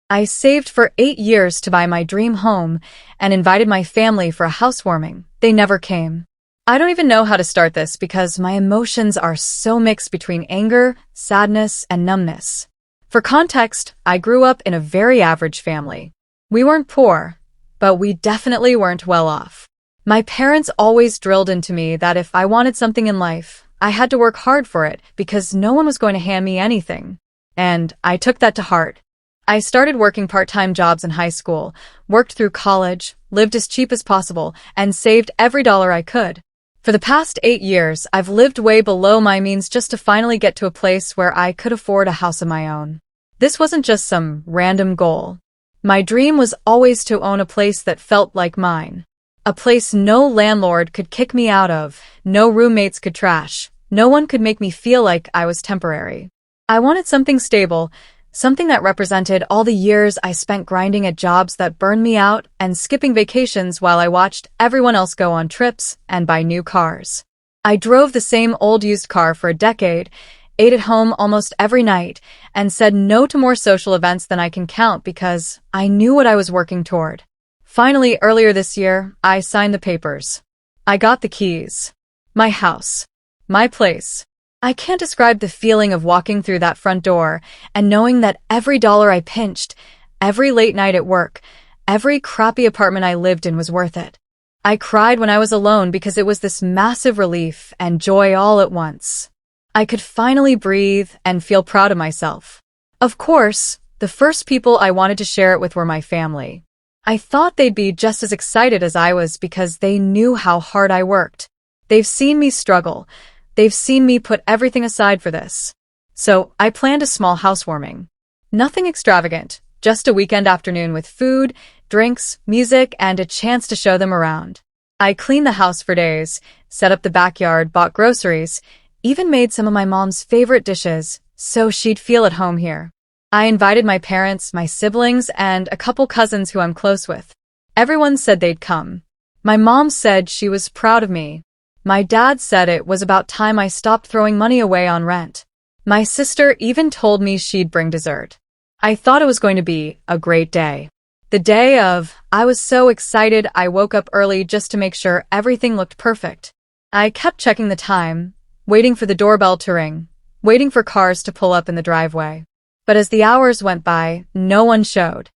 I saved for 8 years to buy my dream home and invited my family for a housewarming. They never came. I don't even know how to start this because my emotions are so mixed between anger, sadness, and numbness. For context, I grew up in a very average family. We weren't poor, but we definitely weren't well off. My parents always drilled into me that if I wanted something in life, I had to work hard for it because no one was going to hand me anything. And I took that to heart. I started working part-time jobs in high school, worked through college, lived as cheap as possible, and saved every dollar I could. For the past 8 years, I've lived way below my means just to finally get to a place where I could afford a house of my own. This wasn't just some random goal. My dream was always to own a place that felt like mine. A place no landlord could kick me out of, no roommates could trash, no one could make me feel like I was temporary. I wanted something stable, something that represented all the years I spent grinding at jobs that burned me out and skipping vacations while I watched everyone else go on trips and buy new cars. I drove the same old used car for a decade, ate at home almost every night, and said no to more social events than I can count because I knew what I was working toward. Finally, earlier this year, I signed the papers. I got the keys. My house. My place. I can't describe the feeling of walking through that front door and knowing that every dollar I pinched, every late night at work, every crappy apartment I lived in was worth it. I cried when I was alone because it was this massive relief and joy all at once. I could finally breathe and feel proud of myself. Of course, the first people I wanted to share it with were my family. I thought they'd be just as excited as I was because they knew how hard I worked. They've seen me struggle. They've seen me put everything aside for this. So I planned a small housewarming. Nothing extravagant, just a weekend afternoon with food, drinks, music, and a chance to show them around. I cleaned the house for days, set up the backyard, bought groceries, even made some of my mom's favorite dishes, so she'd feel at home here. I invited my parents, my siblings, and a couple cousins who I'm close with. Everyone said they'd come. My mom said she was proud of me. My dad said it was about time I stopped throwing money away on rent. My sister even told me she'd bring dessert. I thought it was going to be a great day. The day of, I was so excited I woke up early just to make sure everything looked perfect. I kept checking the time, waiting for the doorbell to ring, waiting for cars to pull up in the driveway. But as the hours went by, no one showed.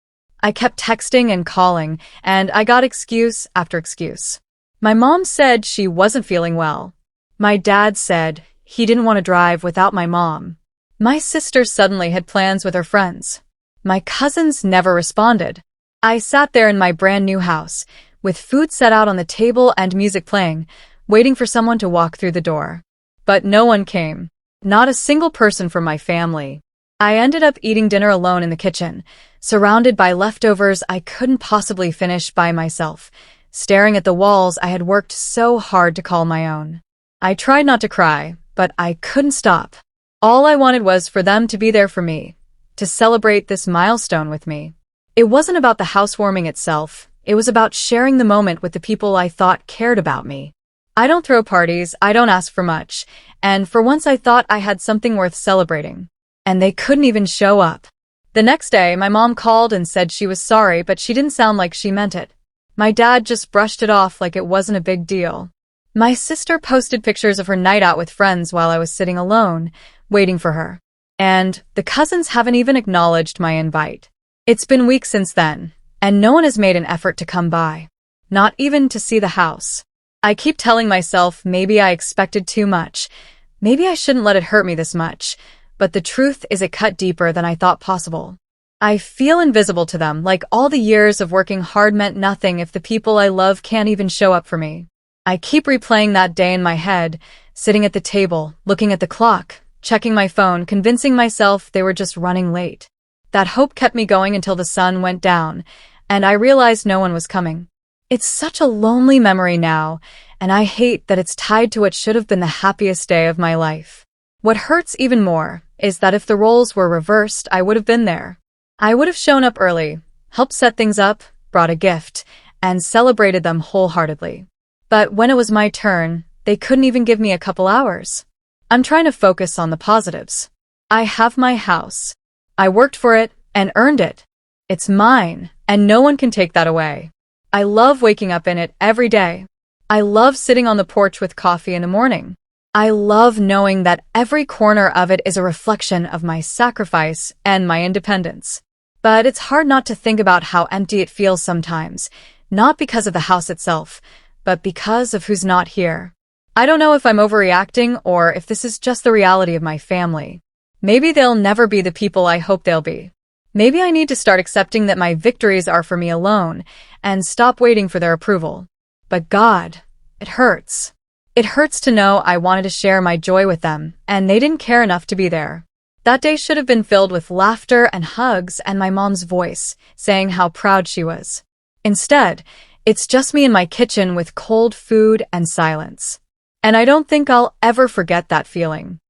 I kept texting and calling, and I got excuse after excuse. My mom said she wasn't feeling well. My dad said he didn't want to drive without my mom. My sister suddenly had plans with her friends. My cousins never responded. I sat there in my brand new house, with food set out on the table and music playing, waiting for someone to walk through the door. But no one came. Not a single person from my family. I ended up eating dinner alone in the kitchen, surrounded by leftovers I couldn't possibly finish by myself, staring at the walls I had worked so hard to call my own. I tried not to cry, but I couldn't stop. All I wanted was for them to be there for me, to celebrate this milestone with me. It wasn't about the housewarming itself, it was about sharing the moment with the people I thought cared about me. I don't throw parties, I don't ask for much, and for once I thought I had something worth celebrating. And they couldn't even show up. The next day, my mom called and said she was sorry, but she didn't sound like she meant it. My dad just brushed it off like it wasn't a big deal. My sister posted pictures of her night out with friends while I was sitting alone, waiting for her. And the cousins haven't even acknowledged my invite. It's been weeks since then, and no one has made an effort to come by. Not even to see the house. I keep telling myself maybe I expected too much. Maybe I shouldn't let it hurt me this much. But the truth is it cut deeper than I thought possible. I feel invisible to them, like all the years of working hard meant nothing if the people I love can't even show up for me. I keep replaying that day in my head, sitting at the table, looking at the clock, checking my phone, convincing myself they were just running late. That hope kept me going until the sun went down, and I realized no one was coming. It's such a lonely memory now, and I hate that it's tied to what should have been the happiest day of my life. What hurts even more is that if the roles were reversed, I would have been there. I would have shown up early, helped set things up, brought a gift, and celebrated them wholeheartedly. But when it was my turn, they couldn't even give me a couple hours. I'm trying to focus on the positives. I have my house. I worked for it and earned it. It's mine, and no one can take that away. I love waking up in it every day. I love sitting on the porch with coffee in the morning. I love knowing that every corner of it is a reflection of my sacrifice and my independence. But it's hard not to think about how empty it feels sometimes, not because of the house itself, but because of who's not here. I don't know if I'm overreacting or if this is just the reality of my family. Maybe they'll never be the people I hope they'll be. Maybe I need to start accepting that my victories are for me alone and stop waiting for their approval. But God, it hurts. It hurts to know I wanted to share my joy with them, and they didn't care enough to be there. That day should have been filled with laughter and hugs and my mom's voice, saying how proud she was. Instead, it's just me in my kitchen with cold food and silence. And I don't think I'll ever forget that feeling.